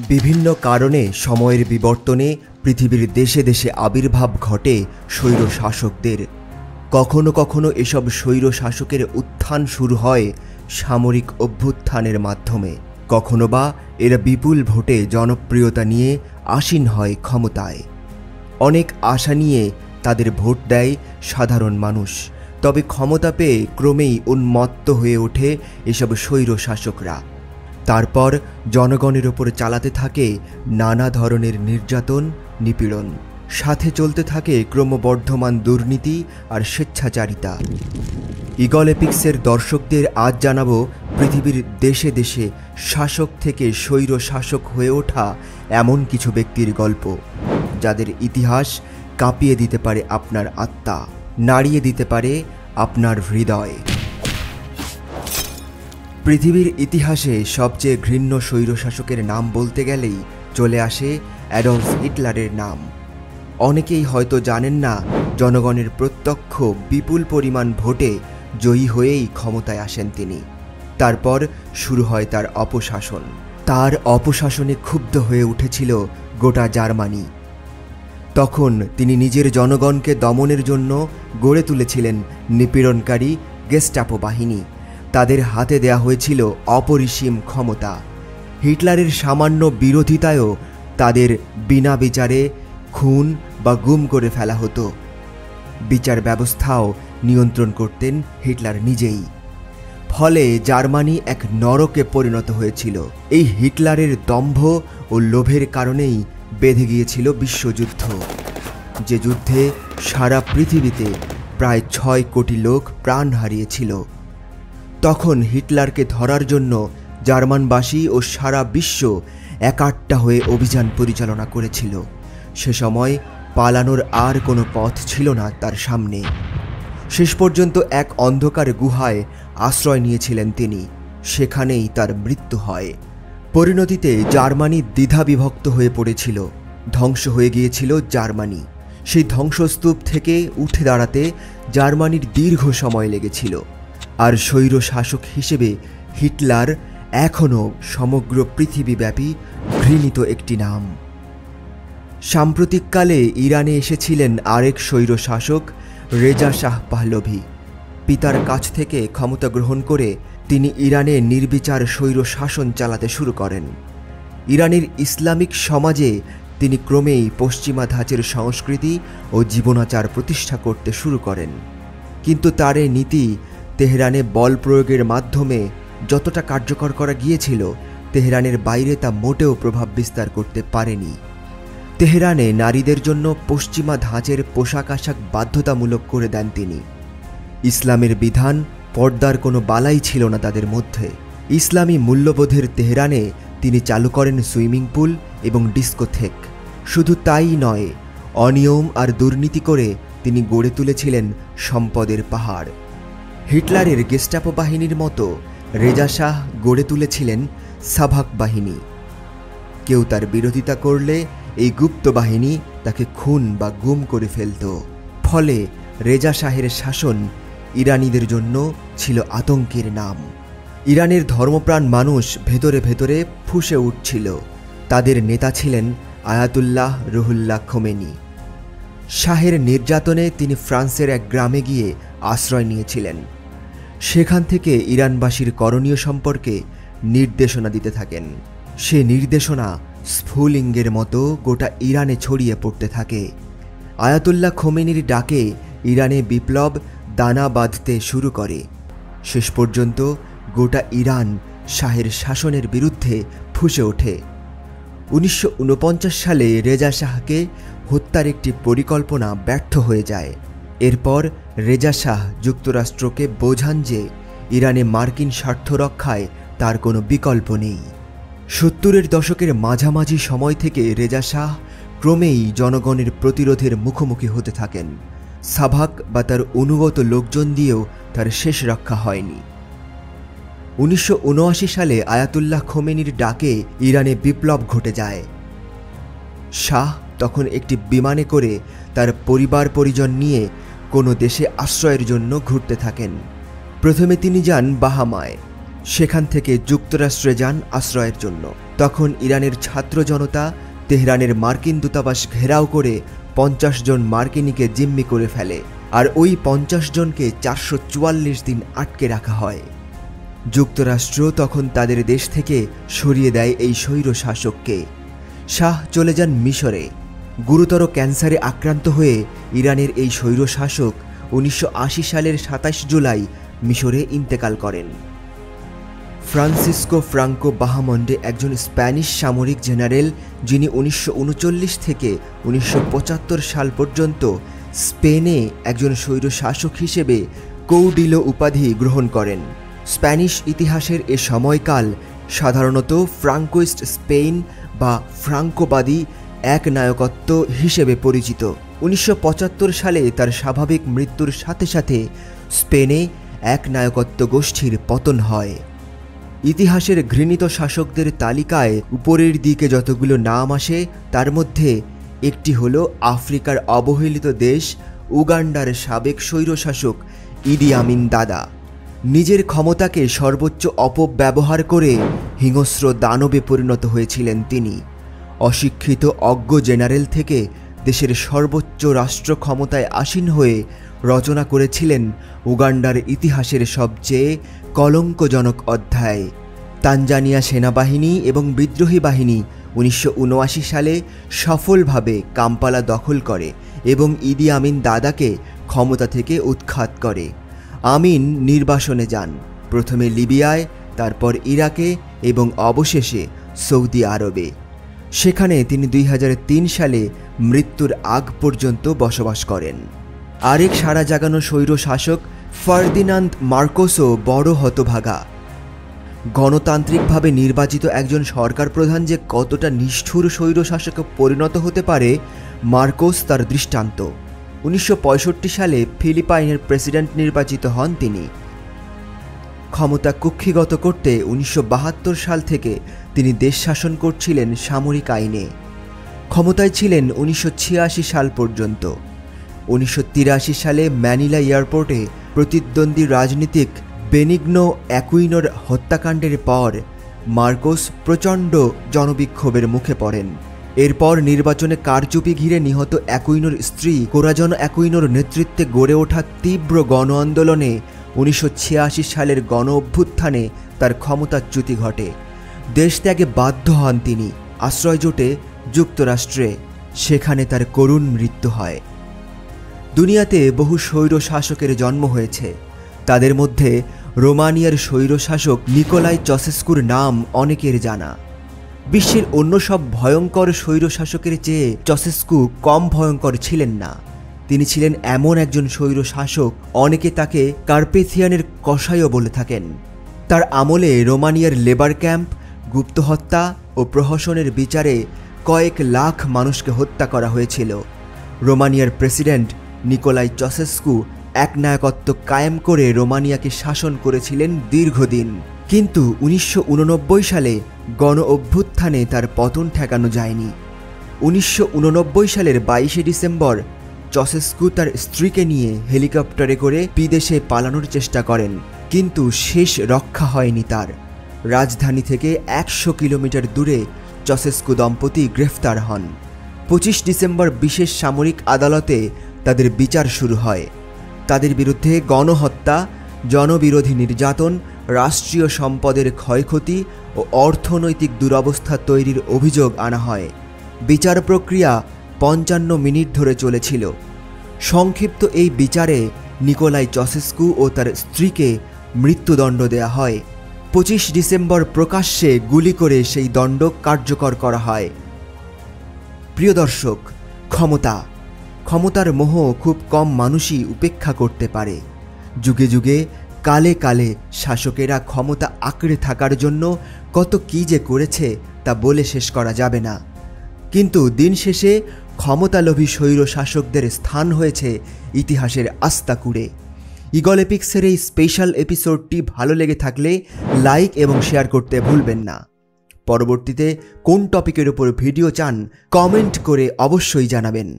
বিভিন্ন কারণে সময়ের বিবর্তনে পৃথিবীর দেশে দেশে আবির্ভাব ঘটে স্বৈর শাসকদের। কখনো কখনো এসব স্বৈর শাসকের উত্থান শুরু হয় সামরিক অভ্যুত্থানের মাধ্যমে, কখনো বা এরা বিপুল ভোটে জনপ্রিয়তা নিয়ে আসীন হয় ক্ষমতায়। অনেক আশা নিয়ে তাদের ভোট দেয় সাধারণ মানুষ, তবে ক্ষমতা পেয়ে ক্রমেই উন্মত্ত হয়ে ওঠে এসব স্বৈর শাসকরা। তারপর জনগণের ওপর চালাতে থাকে নানা ধরনের নির্যাতন, নিপীড়ন, সাথে চলতে থাকে ক্রমবর্ধমান দুর্নীতি আর স্বেচ্ছাচারিতা। ঈগল এপিক্সের দর্শকদের আজ জানাবো পৃথিবীর দেশে দেশে শাসক থেকে স্বৈর শাসক হয়ে ওঠা এমন কিছু ব্যক্তির গল্প, যাদের ইতিহাস কাঁপিয়ে দিতে পারে আপনার আত্মা, নাড়িয়ে দিতে পারে আপনার হৃদয়। পৃথিবীর ইতিহাসে সবচেয়ে ঘৃণ্য স্বৈরশাসকের নাম বলতে গেলেই চলে আসে অ্যাডলফ হিটলারের নাম। অনেকেই হয়তো জানেন না, জনগণের প্রত্যক্ষ বিপুল পরিমাণ ভোটে জয়ী হয়েই ক্ষমতায় আসেন তিনি। তারপর শুরু হয় তার অপশাসন। তার অপশাসনে ক্ষুব্ধ হয়ে উঠেছিল গোটা জার্মানি। তখন তিনি নিজের জনগণকে দমনের জন্য গড়ে তুলেছিলেন নিপীড়নকারী গেস্টাপো বাহিনী। তাদের হাতে দেয়া হয়েছিল অপরিসীম ক্ষমতা। হিটলারের সামান্য বিরোধিতায়ও তাদের বিনা বিচারে খুন বা গুম করে ফেলা হতো। বিচার ব্যবস্থাও নিয়ন্ত্রণ করতেন হিটলার নিজেই। ফলে জার্মানি এক নরকে পরিণত হয়েছিল। এই হিটলারের দম্ভ ও লোভের কারণেই বেঁধে গিয়েছিল বিশ্বযুদ্ধ, যে যুদ্ধে সারা পৃথিবীতে প্রায় 6 কোটি লোক প্রাণ হারিয়েছিল। তখন হিটলারকে ধরার জন্য জার্মানবাসী ও সারা বিশ্ব একাট্টা হয়ে অভিযান পরিচালনা করেছিল। সে সময় পালানোর আর কোনো পথ ছিল না তার সামনে। শেষ পর্যন্ত এক অন্ধকার গুহায় আশ্রয় নিয়েছিলেন তিনি। সেখানেই তার মৃত্যু হয়। পরিণতিতে জার্মানি দ্বিধাবিভক্ত হয়ে পড়েছিল। ধ্বংস হয়ে গিয়েছিল জার্মানি। সেই ধ্বংসস্তূপ থেকে উঠে দাঁড়াতে জার্মানির দীর্ঘ সময় লেগেছিল। আর স্বৈর শাসক হিসেবে হিটলার এখনও সমগ্র পৃথিবীব্যাপী ঘৃণিত একটি নাম। সাম্প্রতিককালে ইরানে এসেছিলেন আরেক স্বৈর শাসক, রেজা শাহ পাহলভি। পিতার কাছ থেকে ক্ষমতা গ্রহণ করে তিনি ইরানে নির্বিচার স্বৈর শাসন চালাতে শুরু করেন। ইরানের ইসলামিক সমাজে তিনি ক্রমেই পশ্চিমা ধাঁচের সংস্কৃতি ও জীবনাচার প্রতিষ্ঠা করতে শুরু করেন। কিন্তু তার এই নীতি তেহরানে বল প্রয়োগের মাধ্যমে যতটা কার্যকর করা গিয়েছিল, তেহরানের বাইরে তা মোটেও প্রভাব বিস্তার করতে পারেনি। তেহরানে নারীদের জন্য পশ্চিমা ধাঁচের পোশাক আশাক বাধ্যতামূলক করে দেন তিনি। ইসলামের বিধান, পর্দার কোনো বালাই ছিল না তাদের মধ্যে। ইসলামী মূল্যবোধের তেহরানে তিনি চালু করেন সুইমিং পুল এবং ডিস্কোথেক। শুধু তাই নয়, অনিয়ম আর দুর্নীতি করে তিনি গড়ে তুলেছিলেন সম্পদের পাহাড়। হিটলারের গেস্টাপো বাহিনীর মতো রেজা শাহ গড়ে তুলেছিলেন সাভাক বাহিনী। কেউ তার বিরোধিতা করলে এই গুপ্ত বাহিনী তাকে খুন বা গুম করে ফেলত। ফলে রেজা শাহের শাসন ইরানিদের জন্য ছিল আতঙ্কের নাম। ইরানের ধর্মপ্রাণ মানুষ ভেতরে ভেতরে ফুঁসে উঠছিল। তাদের নেতা ছিলেন আয়াতুল্লাহ রুহুল্লাহ খোমেনি। শাহের নির্যাতনে তিনি ফ্রান্সের এক গ্রামে গিয়ে আশ্রয় নিয়েছিলেন। সেখান থেকে ইরানবাসীর করণীয় সম্পর্কে নির্দেশনা দিতে থাকেন। সে নির্দেশনা স্ফুলিঙ্গের মতো গোটা ইরানে ছড়িয়ে পড়তে থাকে। আয়াতুল্লাহ খোমেনির ডাকে ইরানে বিপ্লব দানা বাঁধতে শুরু করে। শেষ পর্যন্ত গোটা ইরান শাহের শাসনের বিরুদ্ধে ফুঁসে ওঠে। 1949 সালে রেজা শাহকে হত্যার একটি পরিকল্পনা ব্যর্থ হয়ে যায়। এরপর রেজা শাহ যুক্তরাষ্ট্রকে বোঝান যে ইরানে মার্কিন স্বার্থ রক্ষায় তার কোনো বিকল্প নেই। 70-এর দশকের মাঝামাঝি সময় থেকে রেজা শাহ ক্রমেই জনগণের প্রতিরোধের মুখোমুখি হতে থাকেন। সাভাক বা তার অনুগত লোকজন দিয়েও তার শেষ রক্ষা হয়নি। 1979 সালে আয়াতুল্লাহ খোমেনির ডাকে ইরানে বিপ্লব ঘটে যায়। শাহ তখন একটি বিমানে করে তার পরিবার পরিজন নিয়ে কোনো দেশে আশ্রয়ের জন্য ঘুরতে থাকেন। প্রথমে তিনি যান বাহামায়, সেখান থেকে যুক্তরাষ্ট্রে যান আশ্রয়ের জন্য। তখন ইরানের ছাত্র জনতা তেহরানের মার্কিন দূতাবাস ঘেরাও করে 50 জন মার্কিনীকে জিম্মি করে ফেলে, আর ওই 50 জনকে 444 দিন আটকে রাখা হয়। যুক্তরাষ্ট্র তখন তাদের দেশ থেকে সরিয়ে দেয় এই স্বৈর শাসককে। শাহ চলে যান মিশরে। গুরুতর ক্যান্সারে আক্রান্ত হয়ে ইরানের এই স্বৈর শাসক 1980 সালের 27 জুলাই মিশরে ইন্তেকাল করেন। ফ্রান্সিসকো ফ্রাঙ্কো বাহামন্ডে একজন স্প্যানিশ সামরিক জেনারেল, যিনি 1939 থেকে 1975 সাল পর্যন্ত স্পেনে একজন স্বৈর শাসক হিসেবে কৌডিলো উপাধি গ্রহণ করেন। স্প্যানিশ ইতিহাসের এ সময়কাল সাধারণত ফ্রাঙ্কোইস্ট স্পেন বা ফ্রাঙ্কোবাদী একনায়কত্ব হিসেবে পরিচিত। 1975 সালে তার স্বাভাবিক মৃত্যুর সাথে সাথে স্পেনে একনায়কত্ব গোষ্ঠীর পতন হয়। ইতিহাসের ঘৃণিত শাসকদের তালিকায় উপরের দিকে যতগুলো নাম আসে তার মধ্যে একটি হল আফ্রিকার অবহেলিত দেশ উগান্ডার সাবেক স্বৈরশাসক ইদি আমিন দাদা। নিজের ক্ষমতাকে সর্বোচ্চ অপব্যবহার করে হিংস্র দানবে পরিণত হয়েছিলেন তিনি। অশিক্ষিত অজ্ঞ জেনারেল থেকে দেশের সর্বোচ্চ রাষ্ট্র ক্ষমতায় আসীন হয়ে রচনা করেছিলেন উগান্ডার ইতিহাসের সবচেয়ে কলঙ্কজনক অধ্যায়। তানজানিয়া সেনাবাহিনী এবং বিদ্রোহী বাহিনী 1979 সালে সফলভাবে কাম্পালা দখল করে এবং ইদি আমিন দাদাকে ক্ষমতা থেকে উৎখাত করে। আমিন নির্বাসনে যান, প্রথমে লিবিয়ায়, তারপর ইরাকে এবং অবশেষে সৌদি আরবে। সেখানে তিনি 2003 সালে মৃত্যুর আগ পর্যন্ত বসবাস করেন। আরেক সাড়া জাগানো স্বৈর শাসক ফার্দিনান্দ মার্কোসও বড় হতভাগা। গণতান্ত্রিকভাবে নির্বাচিত একজন সরকার প্রধান যে কতটা নিষ্ঠুর স্বৈর শাসকে পরিণত হতে পারে, মার্কোস তার দৃষ্টান্ত। 1965 সালে ফিলিপাইনের প্রেসিডেন্ট নির্বাচিত হন তিনি। ক্ষমতা কুক্ষিগত করতে 1972 সাল থেকে তিনি দেশ শাসন করছিলেন সামরিক আইনে। ক্ষমতায় ছিলেন 1986 সাল পর্যন্ত। 1983 সালে ম্যানিলা এয়ারপোর্টে প্রতিদ্বন্দ্বী রাজনীতিক বেনিগনো অ্যাকুইনোর হত্যাকাণ্ডের পর মার্কোস প্রচণ্ড জনবিক্ষোভের মুখে পড়েন। এরপর নির্বাচনে কারচুপি ঘিরে নিহত অ্যাকুইনোর স্ত্রী কোরাজন অ্যাকুইনোর নেতৃত্বে গড়ে ওঠা তীব্র গণ আন্দোলনে 1986 সালের গণ অভ্যুত্থানে তার ক্ষমতাচ্যুতি ঘটে। দেশ ত্যাগে বাধ্য হন তিনি, আশ্রয় জোটে যুক্তরাষ্ট্রে। সেখানে তার করুণ মৃত্যু হয়। দুনিয়াতে বহু স্বৈর শাসকের জন্ম হয়েছে। তাদের মধ্যে রোমানিয়ার স্বৈর শাসক নিকোলাই চসেস্কুর নাম অনেকের জানা। বিশ্বের অন্য সব ভয়ঙ্কর স্বৈর শাসকের চেয়ে চসেস্কু কম ভয়ঙ্কর ছিলেন না। তিনি ছিলেন এমন একজন স্বৈর শাসক, অনেকে তাকে কার্পেথিয়ানের কসাইও বলে থাকেন। তার আমলে রোমানিয়ার লেবার ক্যাম্প, গুপ্ত হত্যা ও প্রহসনের বিচারে কয়েক লাখ মানুষকে হত্যা করা হয়েছিল। রোমানিয়ার প্রেসিডেন্ট নিকোলাই চসেস্কু একনায়কত্ব কায়েম করে রোমানিয়াকে শাসন করেছিলেন দীর্ঘদিন, কিন্তু 1989 সালে গণ অভ্যুত্থানে তার পতন ঠেকানো যায়নি। 1989 সালের 22শে ডিসেম্বর চসেস্কু তার স্ত্রীকে নিয়ে হেলিকপ্টারে করে বিদেশে পালানোর চেষ্টা করেন, কিন্তু শেষ রক্ষা হয়নি তার। রাজধানী থেকে 100 কিলোমিটার দূরে চসেস্কু দম্পতি গ্রেফতার হন। 25 ডিসেম্বর বিশেষ সামরিক আদালতে তাদের বিচার শুরু হয়। তাদের বিরুদ্ধে গণহত্যা, জনবিরোধী নির্যাতন, রাষ্ট্রীয় সম্পদের ক্ষয়ক্ষতি ও অর্থনৈতিক দুরবস্থা তৈরির অভিযোগ আনা হয়। বিচার প্রক্রিয়া 55 মিনিট ধরে চলেছিল। সংক্ষিপ্ত এই বিচারে নিকোলাই চসেস্কু ও তার স্ত্রীকে মৃত্যুদণ্ড দেয়া হয়। 25 ডিসেম্বর প্রকাশ্যে গুলি করে সেই দণ্ড কার্যকর করা হয়। প্রিয় দর্শক, ক্ষমতার মোহ খুব কম মানুষই উপেক্ষা করতে পারে। যুগে যুগে, কালে কালে শাসকেরা ক্ষমতা আঁকড়ে থাকার জন্য কত কী যে করেছে তা বলে শেষ করা যাবে না। কিন্তু দিন শেষে ক্ষমতালোভী স্বৈর শাসকদের স্থান হয়েছে ইতিহাসের আস্তাকুড়ে। ঈগল এপিক্সের এই স্পেশাল এপিসোডটি ভালো লেগে থাকলে লাইক এবং শেয়ার করতে ভুলবেন না। পরবর্তীতে কোন টপিকের উপর ভিডিও চান কমেন্ট করে অবশ্যই জানাবেন।